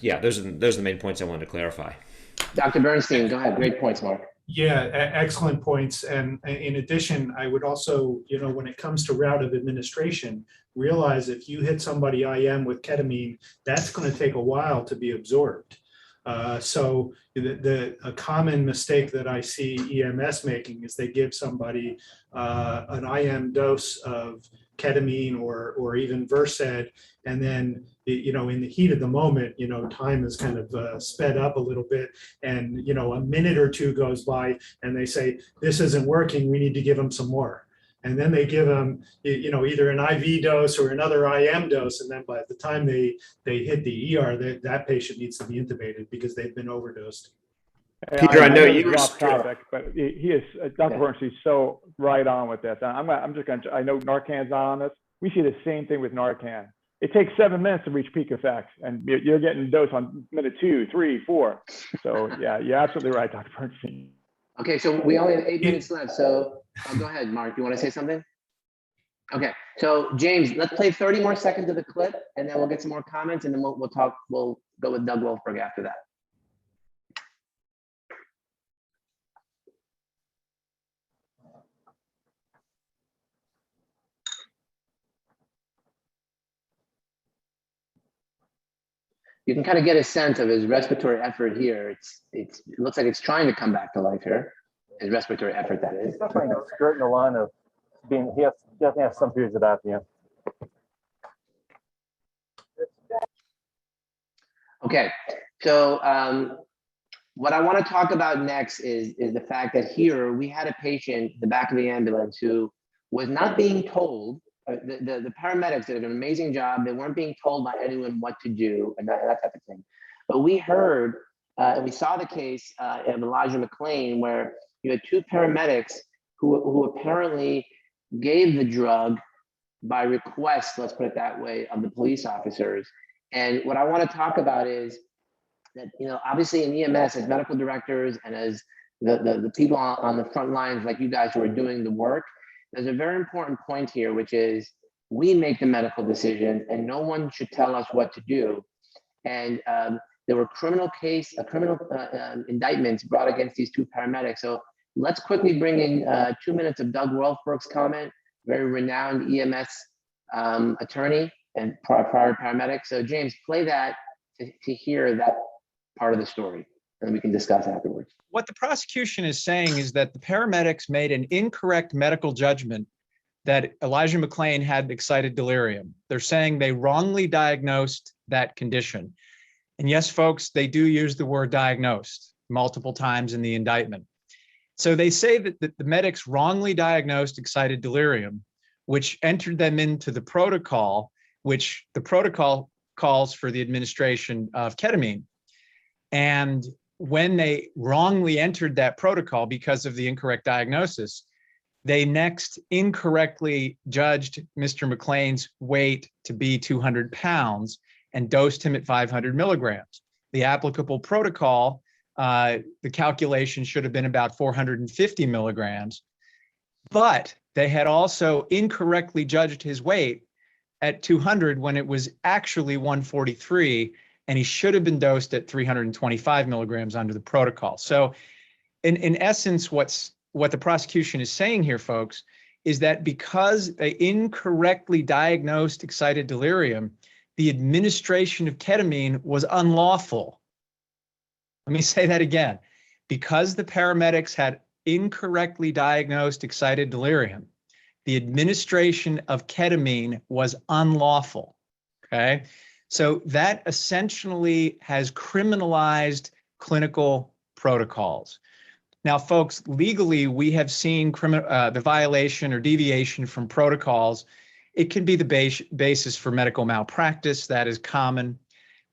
H: yeah, those are the main points I wanted to clarify.
B: Dr. Bernstein, go ahead. Great points, Mark.
G: Yeah, excellent points. And in addition, I would also, when it comes to route of administration, realize if you hit somebody IM with ketamine, that's going to take a while to be absorbed. So a common mistake that I see EMS making is they give somebody an IM dose of ketamine or even Versed, and then in the heat of the moment, time is kind of sped up a little bit, and a minute or two goes by, and they say this isn't working. We need to give them some more, and then they give them either an IV dose or another IM dose, and then by the time they hit the ER, that patient needs to be intubated because they've been overdosed.
H: Peter, I know you were
E: off topic, but he is Dr. Bernstein, so right on with this. I know Narcan's on this. We see the same thing with Narcan. It takes 7 minutes to reach peak effects, and you're getting dose on minute 2, 3, 4. So yeah, you're absolutely right, Dr. Bernstein.
B: Okay, so we only have 8 minutes left. So go ahead, Mark. You want to say something? Okay, so James, let's play 30 more seconds of the clip, and then we'll get some more comments, and then we'll talk. We'll go with Doug Wolfberg after that. You can kind of get a sense of his respiratory effort here. It looks like it's trying to come back to life here. His respiratory effort, that is.
C: He's definitely skirting the line of being, he definitely has some periods of apnea.
B: Okay, so what I want to talk about next is the fact that here we had a patient in the back of the ambulance who was not being told. The paramedics did an amazing job. They weren't being told by anyone what to do and that type of thing. But we heard and we saw the case of Elijah McClain, where you had 2 paramedics who apparently gave the drug by request, let's put it that way, of the police officers. And what I want to talk about is that, obviously in EMS, as medical directors and as the people on the front lines, like you guys who are doing the work, there's a very important point here, which is we make the medical decisions and no one should tell us what to do. And there were criminal indictments brought against these 2 paramedics. So let's quickly bring in 2 minutes of Doug Wolfberg's comment, very renowned EMS attorney and prior paramedics. So James, play that to hear that part of the story, and we can discuss afterwards.
J: What the prosecution is saying is that the paramedics made an incorrect medical judgment that Elijah McClain had excited delirium. They're saying they wrongly diagnosed that condition. And yes, folks, they do use the word diagnosed multiple times in the indictment. So they say that the medics wrongly diagnosed excited delirium, which entered them into the protocol, which the protocol calls for the administration of ketamine. And when they wrongly entered that protocol because of the incorrect diagnosis, they next incorrectly judged Mr. McClain's weight to be 200 pounds and dosed him at 500 milligrams. The applicable protocol, the calculation should have been about 450 milligrams, but they had also incorrectly judged his weight at 200 when it was actually 143, and he should have been dosed at 325 milligrams under the protocol. So in essence, what the prosecution is saying here, folks, is that because they incorrectly diagnosed excited delirium, the administration of ketamine was unlawful. Let me say that again. Because the paramedics had incorrectly diagnosed excited delirium, the administration of ketamine was unlawful, okay? So that essentially has criminalized clinical protocols. Now, folks, legally, we have seen the violation or deviation from protocols. It can be the basis for medical malpractice. That is common.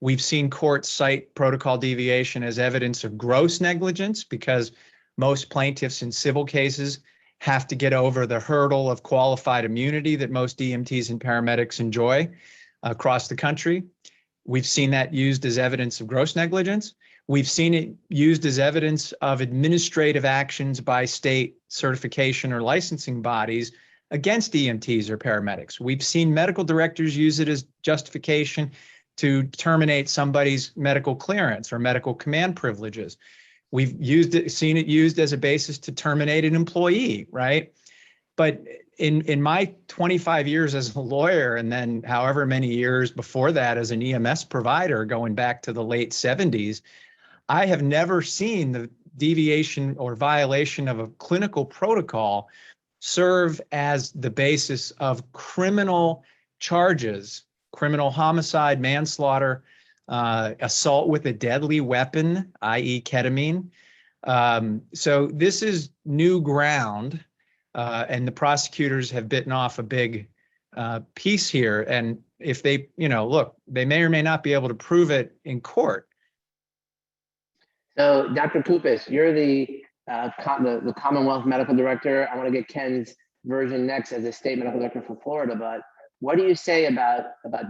J: We've seen courts cite protocol deviation as evidence of gross negligence because most plaintiffs in civil cases have to get over the hurdle of qualified immunity that most EMTs and paramedics enjoy across the country. We've seen that used as evidence of gross negligence. We've seen it used as evidence of administrative actions by state certification or licensing bodies against EMTs or paramedics. We've seen medical directors use it as justification to terminate somebody's medical clearance or medical command privileges. We've seen it used as a basis to terminate an employee, right? But in my 25 years as a lawyer, and then however many years before that as an EMS provider, going back to the late 70s, I have never seen the deviation or violation of a clinical protocol serve as the basis of criminal charges, criminal homicide, manslaughter, assault with a deadly weapon, i.e. ketamine. So this is new ground, and the prosecutors have bitten off a big piece here. And if they, look, they may or may not be able to prove it in court.
B: So, Dr. Kupas, you're the Commonwealth Medical Director. I want to get Ken's version next as a state medical director for Florida. But what do you say about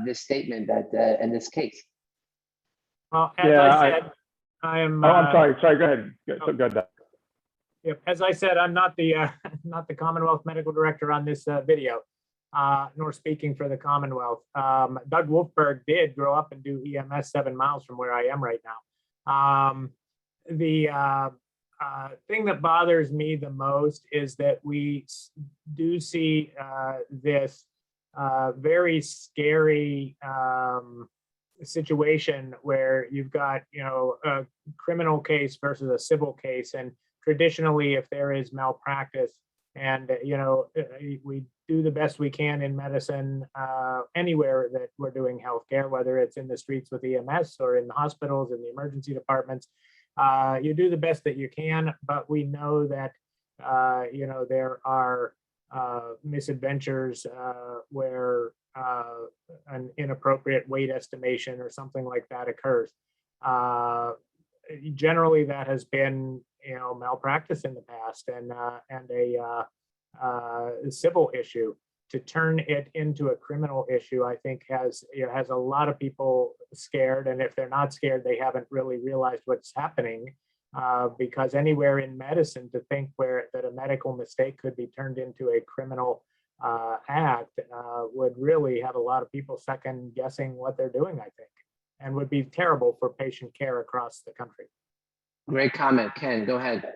B: this statement that in this case?
F: Well, as I said, I am.
E: Oh, I'm sorry. Sorry. Go ahead. Go ahead.
F: Yep. As I said, I'm not the not the Commonwealth Medical Director on this video, nor speaking for the Commonwealth. Doug Wolfberg did grow up and do EMS 7 miles from where I am right now. The thing that bothers me the most is that we do see this very scary situation where you've got, a criminal case versus a civil case. And traditionally, if there is malpractice and, we do the best we can in medicine anywhere that we're doing healthcare, whether it's in the streets with EMS or in the hospitals, in the emergency departments, you do the best that you can, but we know that, there are misadventures where an inappropriate weight estimation or something like that occurs. Generally, that has been, malpractice in the past and a civil issue. To turn it into a criminal issue, I think has a lot of people scared. And if they're not scared, they haven't really realized what's happening. Because anywhere in medicine to think that a medical mistake could be turned into a criminal act would really have a lot of people second guessing what they're doing, I think, and would be terrible for patient care across the country.
B: Great comment. Ken, go ahead.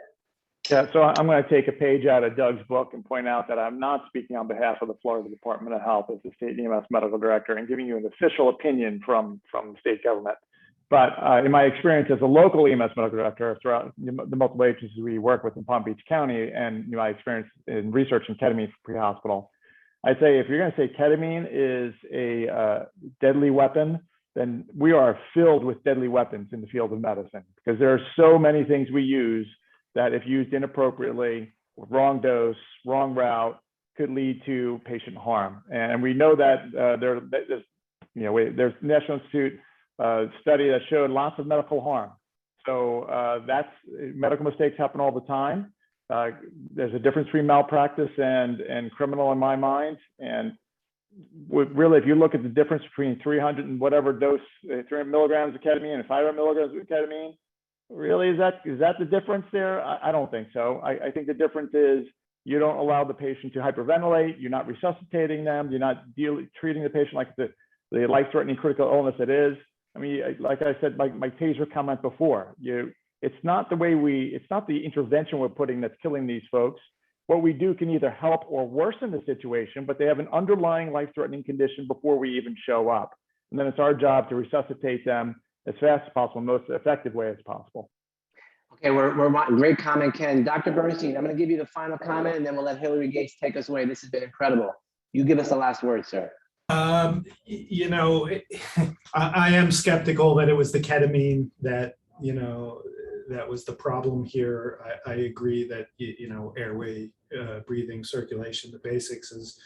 E: Yeah, so I'm going to take a page out of Doug's book and point out that I'm not speaking on behalf of the Florida Department of Health as the state EMS medical director and giving you an official opinion from the state government. But in my experience as a local EMS medical director throughout the multiple agencies we work with in Palm Beach County, and my experience in researching ketamine for pre-hospital, I'd say if you're going to say ketamine is a deadly weapon, then we are filled with deadly weapons in the field of medicine, because there are so many things we use that if used inappropriately, wrong dose, wrong route, could lead to patient harm. And we know that there's National Institute study that showed lots of medical harm. So medical mistakes happen all the time. There's a difference between malpractice and criminal in my mind. And really, if you look at the difference between 300 and whatever dose, 300 milligrams of ketamine and 500 milligrams of ketamine, really, is that the difference there? I don't think so. I think the difference is you don't allow the patient to hyperventilate. You're not resuscitating them. You're not treating the patient like the life-threatening critical illness it is. I mean, like I said, my taser comment before, it's not the intervention we're putting that's killing these folks. What we do can either help or worsen the situation, but they have an underlying life-threatening condition before we even show up. And then it's our job to resuscitate them as fast as possible, most effective way as possible.
B: Okay, great comment, Ken. Dr. Bernstein, I'm going to give you the final comment, and then we'll let Hillary Gates take us away. This has been incredible. You give us the last word, sir.
G: I am skeptical that it was the ketamine that was the problem here. I agree that airway, breathing, circulation, the basics is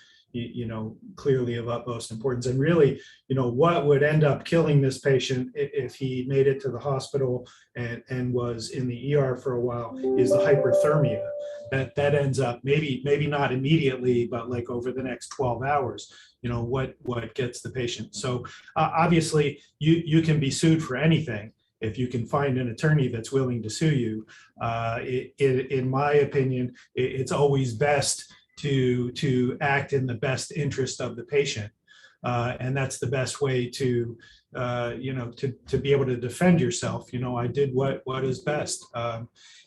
G: clearly of utmost importance. And really, what would end up killing this patient if he made it to the hospital and was in the ER for a while is the hyperthermia. That ends up maybe not immediately, but like over the next 12 hours, what gets the patient. So obviously you can be sued for anything if you can find an attorney that's willing to sue you. In my opinion, it's always best to act in the best interest of the patient. And that's the best way to be able to defend yourself. I did what is best.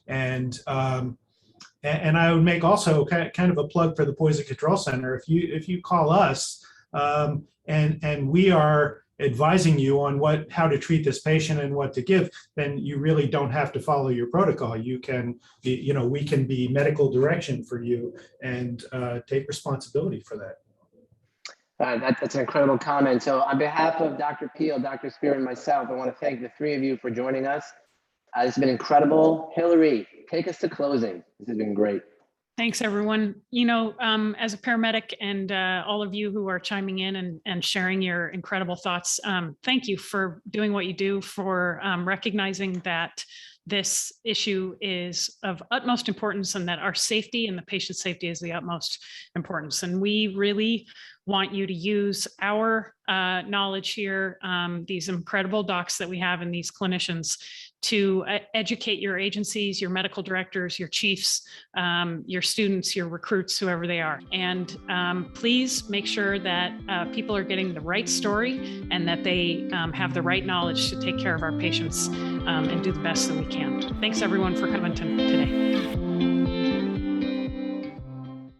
G: And I would make also kind of a plug for the Poison Control Center. If you call us and we are advising you on how to treat this patient and what to give, then you really don't have to follow your protocol. You can, we can be medical direction for you and take responsibility for that.
B: That's an incredible comment. So on behalf of Dr. Piehl, Dr. Spiro, and myself, I want to thank the three of you for joining us. This has been incredible. Hillary, take us to closing. This has been great.
A: Thanks, everyone. As a paramedic and all of you who are chiming in and sharing your incredible thoughts, thank you for doing what you do, for recognizing that this issue is of utmost importance and that our safety and the patient's safety is the utmost importance. And we really want you to use our knowledge here, these incredible docs that we have and these clinicians, to educate your agencies, your medical directors, your chiefs, your students, your recruits, whoever they are. And please make sure that people are getting the right story and that they have the right knowledge to take care of our patients and do the best that we can. Thanks everyone for coming today.